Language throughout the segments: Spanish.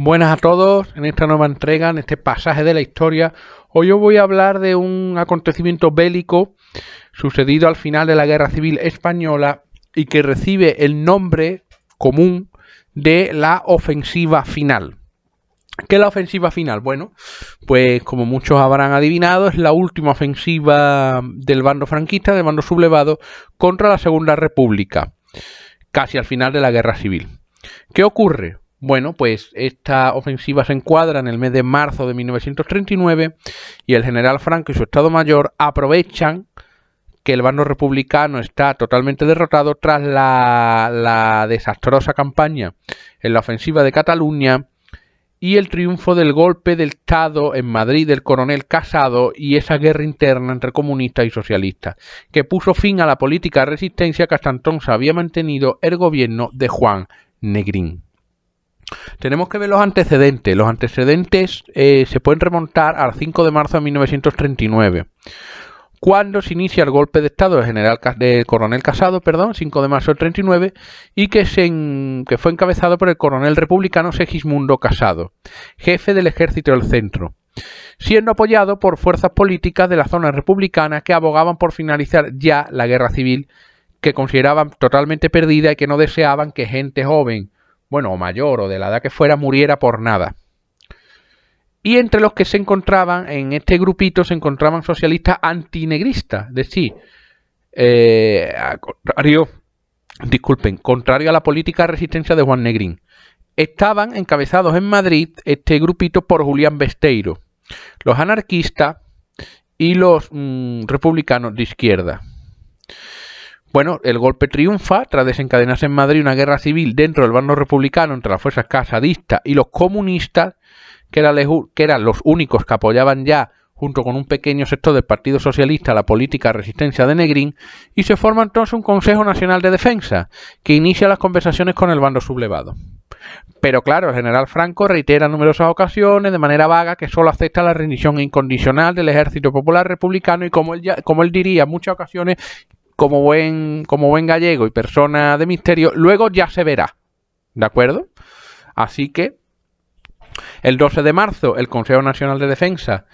Buenas a todos, en esta nueva entrega, en este pasaje de la historia, hoy os voy a hablar de un acontecimiento bélico sucedido al final de la Guerra Civil Española y que recibe el nombre común de la ofensiva final. ¿Qué es la ofensiva final? Bueno, pues como muchos habrán adivinado, es la última ofensiva del bando franquista, del bando sublevado, contra la Segunda República, casi al final de la Guerra Civil. ¿Qué ocurre? Bueno, pues esta ofensiva se encuadra en el mes de marzo de 1939 y el general Franco y su Estado Mayor aprovechan que el bando republicano está totalmente derrotado tras la desastrosa campaña en la ofensiva de Cataluña y el triunfo del golpe de Estado en Madrid del coronel Casado y esa guerra interna entre comunistas y socialistas, que puso fin a la política de resistencia que hasta entonces había mantenido el gobierno de Juan Negrín. Tenemos que ver los antecedentes. Los antecedentes se pueden remontar al 5 de marzo de 1939, cuando se inicia el golpe de Estado del coronel Casado, 5 de marzo del 39, y que fue encabezado por el coronel republicano Segismundo Casado, jefe del ejército del centro, siendo apoyado por fuerzas políticas de la zona republicana que abogaban por finalizar ya la guerra civil, que consideraban totalmente perdida y que no deseaban que gente joven, bueno, o mayor o de la edad que fuera, muriera por nada. Y entre los que se encontraban en este grupito se encontraban socialistas antinegristas, es decir, contrario a la política de resistencia de Juan Negrín. Estaban encabezados en Madrid este grupito por Julián Besteiro, los anarquistas y los republicanos de izquierda. Bueno, el golpe triunfa tras desencadenarse en Madrid una guerra civil dentro del bando republicano entre las fuerzas casadistas y los comunistas, que eran los únicos que apoyaban ya, junto con un pequeño sector del Partido Socialista, la política de resistencia de Negrín, y se forma entonces un Consejo Nacional de Defensa, que inicia las conversaciones con el bando sublevado. Pero claro, el general Franco reitera en numerosas ocasiones, de manera vaga, que solo acepta la rendición incondicional del Ejército Popular Republicano y como él diría en muchas ocasiones, como buen gallego y persona de misterio, luego ya se verá, ¿de acuerdo? Así que el 12 de marzo el Consejo Nacional de Defensa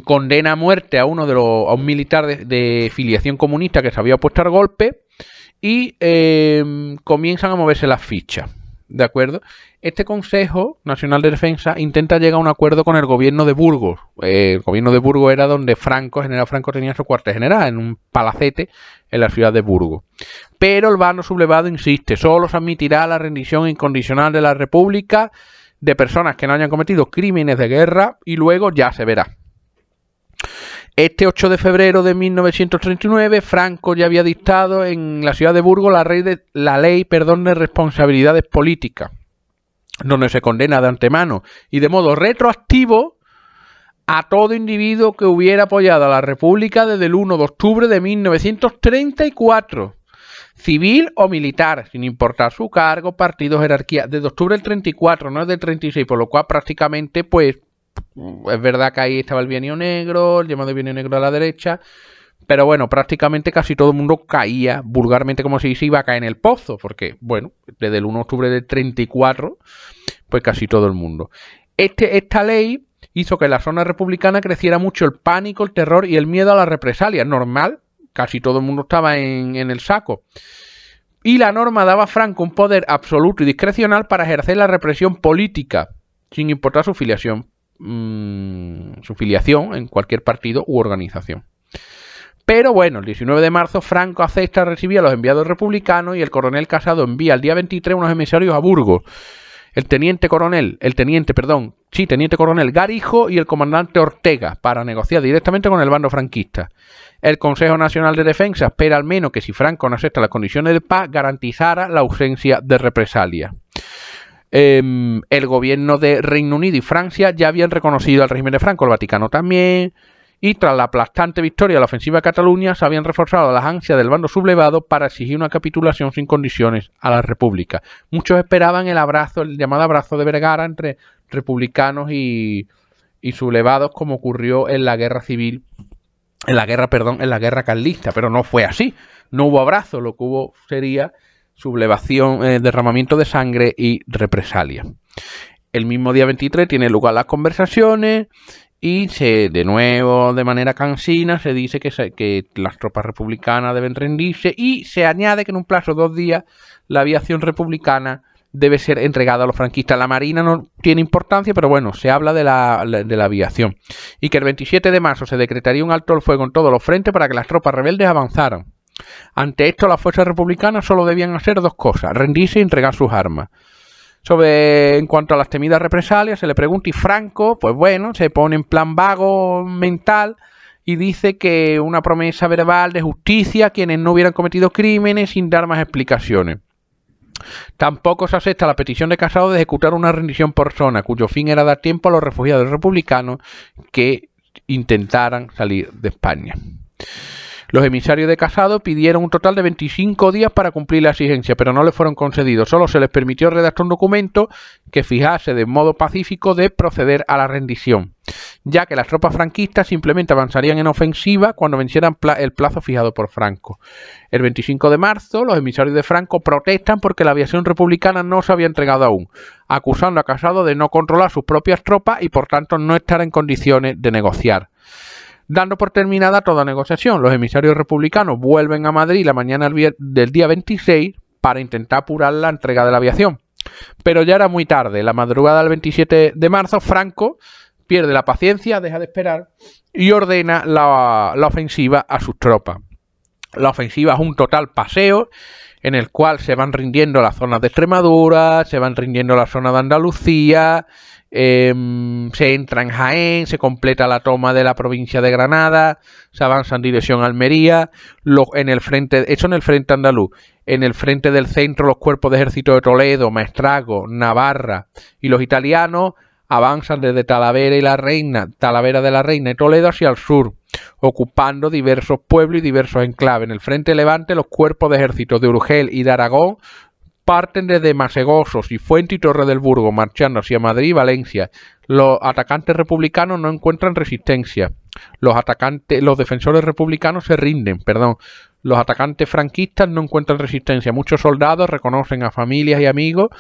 condena a muerte a un militar de filiación comunista que se había opuesto al golpe y comienzan a moverse las fichas, ¿de acuerdo? Este Consejo Nacional de Defensa intenta llegar a un acuerdo con el gobierno de Burgos. El gobierno de Burgos era donde general Franco tenía su cuartel general, en un palacete en la ciudad de Burgos. Pero el bando sublevado insiste, solo se admitirá la rendición incondicional de la República de personas que no hayan cometido crímenes de guerra y luego ya se verá. Este 8 de febrero de 1939, Franco ya había dictado en la ciudad de Burgos la ley de responsabilidades políticas, donde se condena de antemano y de modo retroactivo a todo individuo que hubiera apoyado a la República desde el 1 de octubre de 1934, civil o militar, sin importar su cargo, partido, jerarquía, desde octubre del 34, no es del 36, por lo cual prácticamente, pues, es verdad que ahí estaba el bienio negro, el llamado bienio negro a la derecha, pero bueno, prácticamente casi todo el mundo caía, vulgarmente como se dice, iba a caer en el pozo, porque, bueno, desde el 1 de octubre del 34, pues casi todo el mundo. Esta ley hizo que en la zona republicana creciera mucho el pánico, el terror y el miedo a las represalias. Normal, casi todo el mundo estaba en el saco. Y la norma daba a Franco un poder absoluto y discrecional para ejercer la represión política, sin importar su filiación en cualquier partido u organización. Pero bueno, el 19 de marzo Franco acepta recibir a los enviados republicanos y el coronel Casado envía el día 23 unos emisarios a Burgos. El teniente coronel Garijo y el comandante Ortega para negociar directamente con el bando franquista. El Consejo Nacional de Defensa espera al menos que si Franco no acepta las condiciones de paz garantizara la ausencia de represalia. El gobierno de Reino Unido y Francia ya habían reconocido al régimen de Franco, el Vaticano también, y tras la aplastante victoria de la ofensiva de Cataluña se habían reforzado las ansias del bando sublevado para exigir una capitulación sin condiciones a la República. Muchos esperaban el llamado abrazo de Vergara entre republicanos y sublevados, como ocurrió en la guerra civil, en la guerra carlista, pero no fue así. No hubo abrazo, lo que hubo sería sublevación, derramamiento de sangre y represalia. El mismo día 23 tienen lugar las conversaciones y de nuevo, de manera cansina, se dice que las tropas republicanas deben rendirse y se añade que en un plazo de 2 días la aviación republicana debe ser entregada a los franquistas. La marina no tiene importancia, pero bueno, se habla de la aviación. Y que el 27 de marzo se decretaría un alto el fuego en todos los frentes para que las tropas rebeldes avanzaran. Ante esto, las fuerzas republicanas solo debían hacer 2 cosas: rendirse y entregar sus armas. En cuanto a las temidas represalias, se le pregunta y Franco, pues bueno, se pone en plan vago mental y dice que una promesa verbal de justicia a quienes no hubieran cometido crímenes, sin dar más explicaciones. Tampoco se acepta la petición de Casado de ejecutar una rendición por zona, cuyo fin era dar tiempo a los refugiados republicanos que intentaran salir de España. Los emisarios de Casado pidieron un total de 25 días para cumplir la exigencia, pero no les fueron concedidos. Solo se les permitió redactar un documento que fijase de modo pacífico de proceder a la rendición, ya que las tropas franquistas simplemente avanzarían en ofensiva cuando vencieran el plazo fijado por Franco. El 25 de marzo, los emisarios de Franco protestan porque la aviación republicana no se había entregado aún, acusando a Casado de no controlar sus propias tropas y por tanto no estar en condiciones de negociar. Dando por terminada toda negociación, los emisarios republicanos vuelven a Madrid la mañana del día 26 para intentar apurar la entrega de la aviación. Pero ya era muy tarde. La madrugada del 27 de marzo, Franco pierde la paciencia, deja de esperar y ordena la ofensiva a sus tropas. La ofensiva es un total paseo en el cual se van rindiendo las zonas de Extremadura, se van rindiendo las zonas de Andalucía, se entra en Jaén, se completa la toma de la provincia de Granada, se avanza en dirección a Almería, eso en el frente andaluz. En el frente del centro, los cuerpos de ejército de Toledo, Maestrazgo, Navarra y los italianos avanzan desde Talavera de la Reina y Toledo hacia el sur, ocupando diversos pueblos y diversos enclaves. En el frente levante, los cuerpos de ejército de Urgel y de Aragón parten desde Masegosos y Fuente y Torre del Burgo, marchando hacia Madrid y Valencia. Los atacantes republicanos no encuentran resistencia. Los defensores republicanos se rinden, Los atacantes franquistas no encuentran resistencia. Muchos soldados reconocen a familias y amigos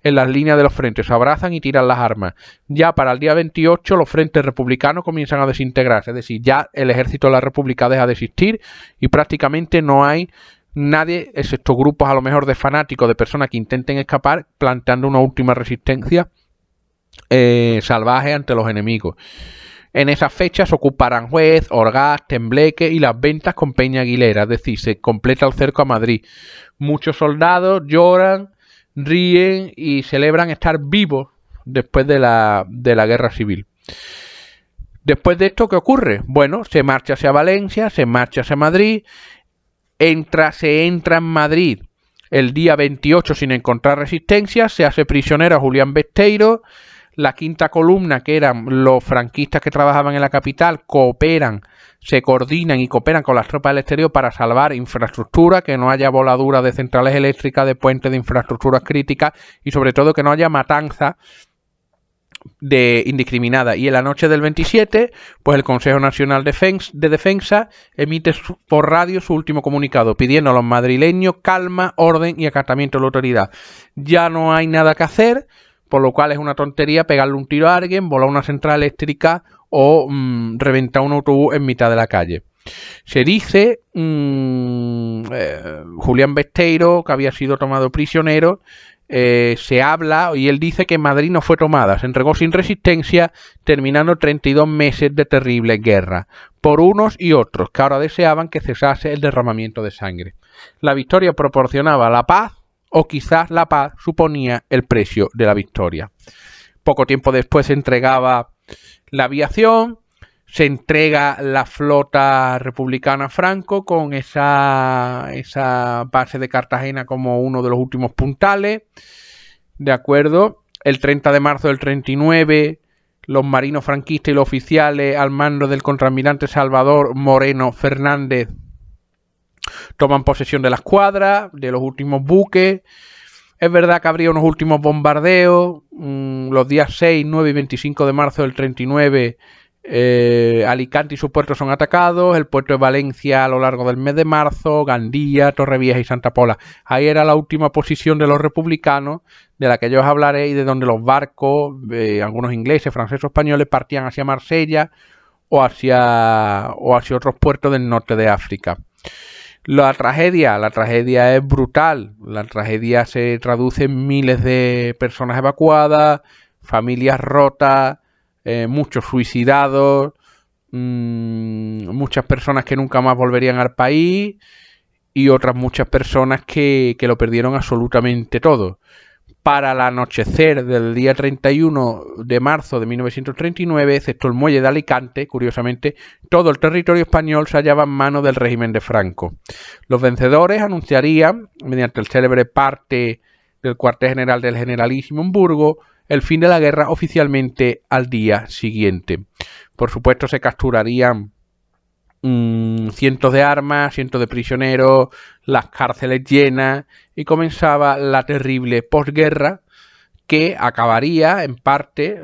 en las líneas de los frentes, se abrazan y tiran las armas. Ya para el día 28 los frentes republicanos comienzan a desintegrarse, es decir, ya el ejército de la República deja de existir y prácticamente no hay nadie, excepto grupos a lo mejor de fanáticos, de personas que intenten escapar, planteando una última resistencia salvaje ante los enemigos. En esas fechas se ocupa Aranjuez, Orgaz, Tembleque y Las Ventas con Peña Aguilera, es decir, se completa el cerco a Madrid. Muchos soldados lloran, ríen y celebran estar vivos después de la guerra civil. Después de esto, ¿qué ocurre? Bueno, se marcha hacia Valencia, se marcha hacia Madrid, se entra en Madrid el día 28 sin encontrar resistencia, se hace prisionero a Julián Besteiro. La quinta columna, que eran los franquistas que trabajaban en la capital, se coordinan y cooperan con las tropas del exterior para salvar infraestructura, que no haya voladuras de centrales eléctricas, de puentes, de infraestructuras críticas y sobre todo que no haya matanza indiscriminada. Y en la noche del 27, pues el Consejo Nacional de Defensa emite por radio su último comunicado, pidiendo a los madrileños calma, orden y acatamiento de la autoridad. Ya no hay nada que hacer, por lo cual es una tontería pegarle un tiro a alguien, volar una central eléctrica o reventar un autobús en mitad de la calle. Se dice, Julián Besteiro, que había sido tomado prisionero, se habla y él dice que Madrid no fue tomada, se entregó sin resistencia, terminando 32 meses de terrible guerra, por unos y otros, que ahora deseaban que cesase el derramamiento de sangre. La victoria proporcionaba la paz, o quizás la paz suponía el precio de la victoria. Poco tiempo después se entregaba la aviación, se entrega la flota republicana a Franco con esa base de Cartagena como uno de los últimos puntales. De acuerdo, el 30 de marzo del 39, los marinos franquistas y los oficiales al mando del contraalmirante Salvador Moreno Fernández toman posesión de la escuadra, de los últimos buques. Es verdad que habría unos últimos bombardeos. Los días 6, 9 y 25 de marzo del 39 Alicante y sus puertos son atacados, el puerto de Valencia a lo largo del mes de marzo, Gandía, Torrevieja y Santa Pola. Ahí era la última posición de los republicanos, de la que yo os hablaré, y de donde los barcos, algunos ingleses, franceses o españoles, partían hacia Marsella o hacia otros puertos del norte de África. La tragedia es brutal. La tragedia se traduce en miles de personas evacuadas, familias rotas, muchos suicidados, muchas personas que nunca más volverían al país y otras muchas personas que lo perdieron absolutamente todo. Para el anochecer del día 31 de marzo de 1939, excepto el muelle de Alicante, curiosamente, todo el territorio español se hallaba en manos del régimen de Franco. Los vencedores anunciarían, mediante el célebre parte del cuartel general del Generalísimo en Burgos, el fin de la guerra oficialmente al día siguiente. Por supuesto, se capturarían cientos de armas, cientos de prisioneros, las cárceles llenas, y comenzaba la terrible posguerra que acabaría en parte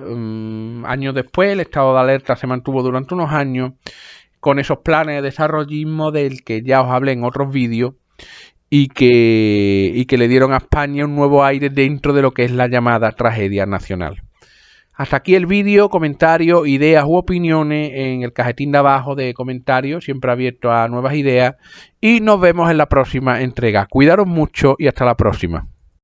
años después. El estado de alerta se mantuvo durante unos años con esos planes de desarrollismo del que ya os hablé en otros vídeos y que le dieron a España un nuevo aire dentro de lo que es la llamada tragedia nacional. Hasta aquí el vídeo, comentarios, ideas u opiniones en el cajetín de abajo de comentarios, siempre abierto a nuevas ideas, y nos vemos en la próxima entrega. Cuidaros mucho y hasta la próxima.